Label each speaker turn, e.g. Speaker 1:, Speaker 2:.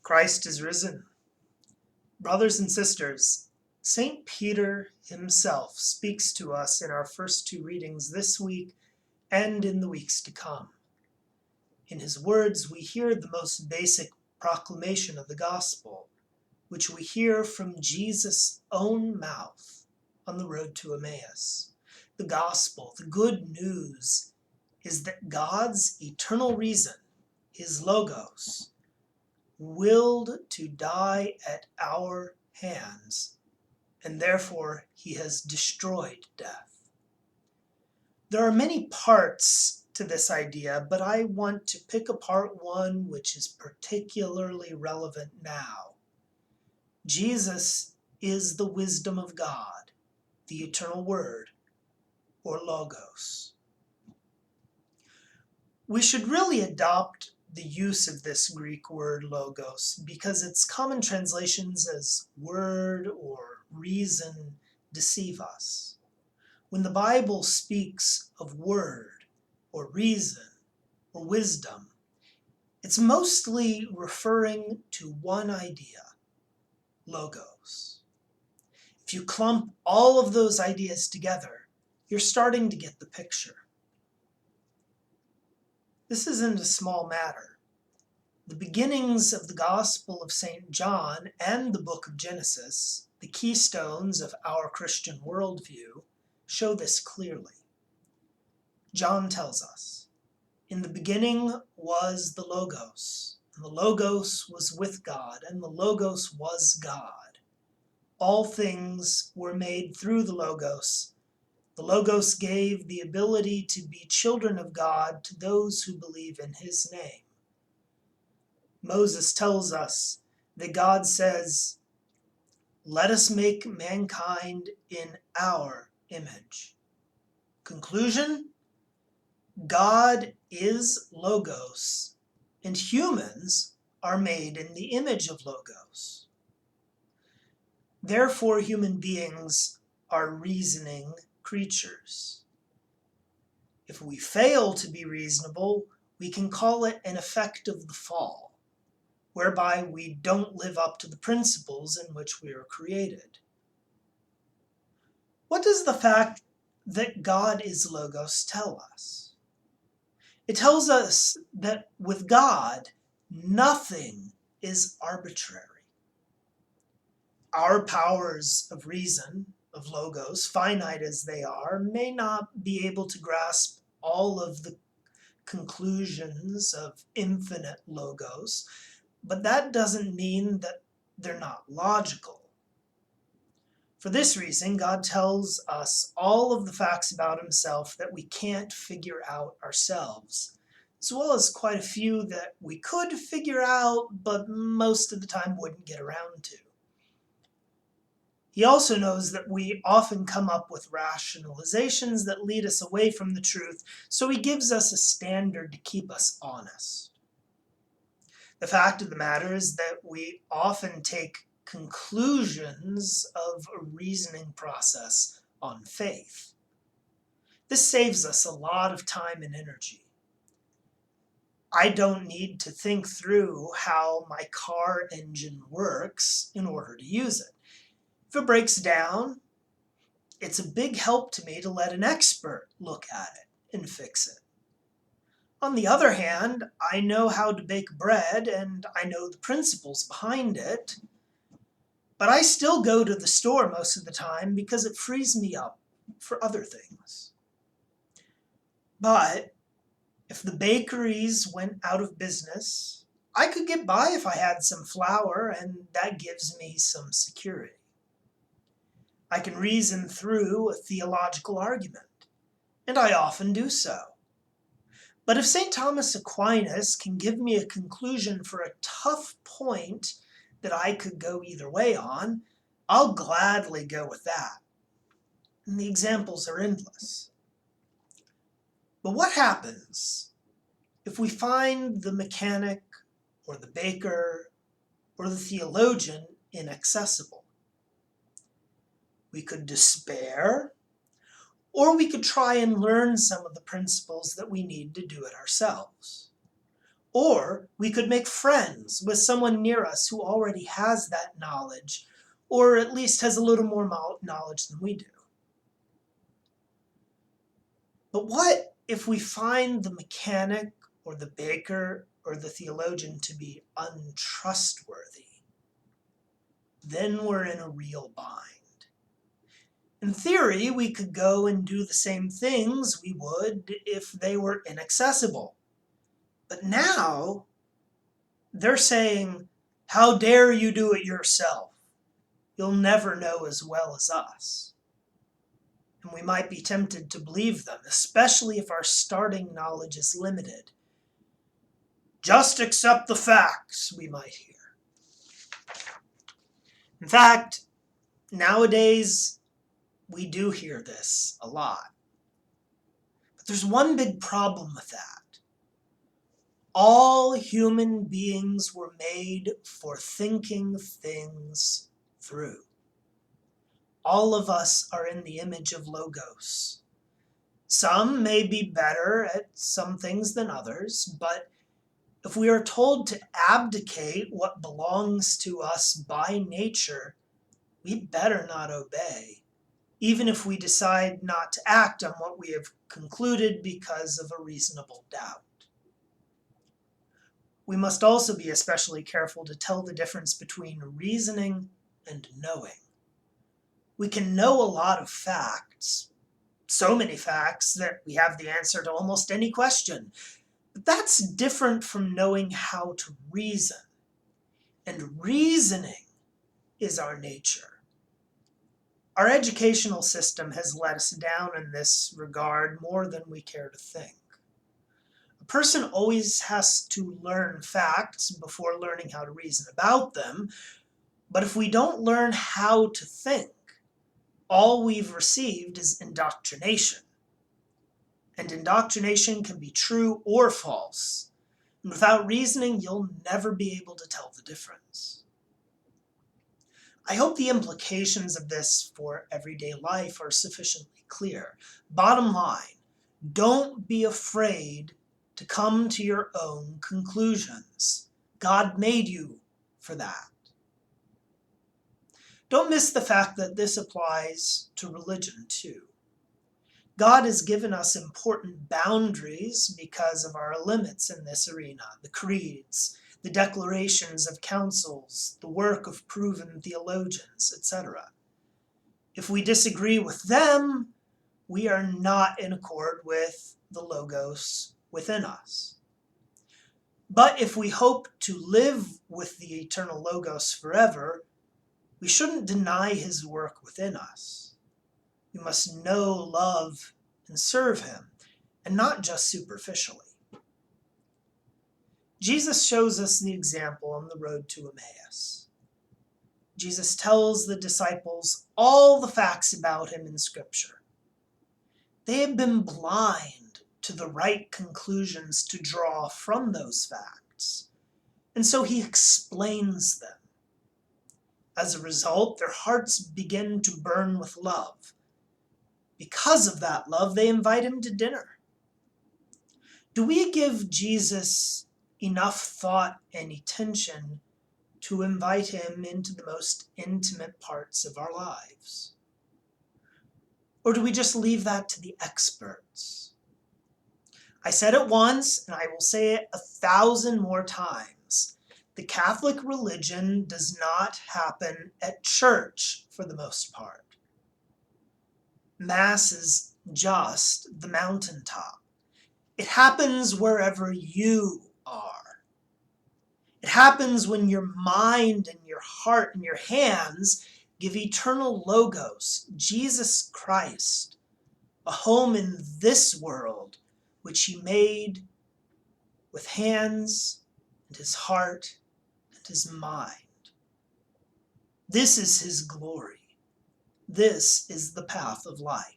Speaker 1: Christ is risen. Brothers and sisters, St. Peter himself speaks to us in our first two readings this week and in the weeks to come. In his words, we hear the most basic proclamation of the gospel, which we hear from Jesus' own mouth on the road to Emmaus. The gospel, the good news, is that God's eternal reason, his Logos, willed to die at our hands, and therefore he has destroyed death. There are many parts to this idea, but I want to pick apart one which is particularly relevant now. Jesus is the wisdom of God, the eternal word, or Logos. We should really adopt the use of this Greek word logos because its common translations as word or reason deceive us. When the Bible speaks of word or reason or wisdom, it's mostly referring to one idea, logos. If you clump all of those ideas together, you're starting to get the picture. This isn't a small matter. The beginnings of the Gospel of St. John and the book of Genesis, the keystones of our Christian worldview, show this clearly. John tells us, "In the beginning was the Logos, and the Logos was with God, and the Logos was God. All things were made through the Logos. The Logos gave the ability to be children of God to those who believe in his name." Moses tells us that God says, "Let us make mankind in our image." Conclusion? God is Logos, and humans are made in the image of Logos. Therefore, human beings are reasoning creatures. If we fail to be reasonable, we can call it an effect of the fall, whereby we don't live up to the principles in which we are created. What does the fact that God is Logos tell us? It tells us that with God, nothing is arbitrary. Our powers of reason, of Logos, finite as they are, may not be able to grasp all of the conclusions of infinite Logos, but that doesn't mean that they're not logical. For this reason, God tells us all of the facts about himself that we can't figure out ourselves, as well as quite a few that we could figure out, but most of the time wouldn't get around to. He also knows that we often come up with rationalizations that lead us away from the truth, so he gives us a standard to keep us honest. The fact of the matter is that we often take conclusions of a reasoning process on faith. This saves us a lot of time and energy. I don't need to think through how my car engine works in order to use it. If it breaks down, it's a big help to me to let an expert look at it and fix it. On the other hand, I know how to bake bread and I know the principles behind it, but I still go to the store most of the time because it frees me up for other things. But if the bakeries went out of business, I could get by if I had some flour, and that gives me some security. I can reason through a theological argument, and I often do so. But if St. Thomas Aquinas can give me a conclusion for a tough point that I could go either way on, I'll gladly go with that. And the examples are endless. But what happens if we find the mechanic or the baker or the theologian inaccessible? We could despair, or we could try and learn some of the principles that we need to do it ourselves. Or we could make friends with someone near us who already has that knowledge, or at least has a little more knowledge than we do. But what if we find the mechanic or the baker or the theologian to be untrustworthy? Then we're in a real bind. In theory, we could go and do the same things we would if they were inaccessible. But now, they're saying, how dare you do it yourself? You'll never know as well as us. And we might be tempted to believe them, especially if our starting knowledge is limited. Just accept the facts, we might hear. In fact, nowadays, we do hear this a lot. But there's one big problem with that. All human beings were made for thinking things through. All of us are in the image of Logos. Some may be better at some things than others, but if we are told to abdicate what belongs to us by nature, we better not obey, even if we decide not to act on what we have concluded because of a reasonable doubt. We must also be especially careful to tell the difference between reasoning and knowing. We can know a lot of facts, so many facts that we have the answer to almost any question. But that's different from knowing how to reason. And reasoning is our nature. Our educational system has let us down in this regard more than we care to think. A person always has to learn facts before learning how to reason about them, but if we don't learn how to think, all we've received is indoctrination. And indoctrination can be true or false. And without reasoning, you'll never be able to tell the difference. I hope the implications of this for everyday life are sufficiently clear. Bottom line, don't be afraid to come to your own conclusions. God made you for that. Don't miss the fact that this applies to religion too. God has given us important boundaries because of our limits in this arena, the creeds, the declarations of councils, the work of proven theologians, etc. If we disagree with them, we are not in accord with the Logos within us. But if we hope to live with the eternal Logos forever, we shouldn't deny his work within us. We must know, love, and serve him, and not just superficially. Jesus shows us the example on the road to Emmaus. Jesus tells the disciples all the facts about him in Scripture. They have been blind to the right conclusions to draw from those facts, and so he explains them. As a result, their hearts begin to burn with love. Because of that love, they invite him to dinner. Do we give Jesus enough thought and attention to invite him into the most intimate parts of our lives? Or do we just leave that to the experts? I said it once, and I will say it 1,000 more times. The Catholic religion does not happen at church for the most part. Mass is just the mountaintop. It happens wherever you are. It happens when your mind and your heart and your hands give eternal Logos, Jesus Christ, a home in this world which he made with hands and his heart and his mind. This is his glory. This is the path of life.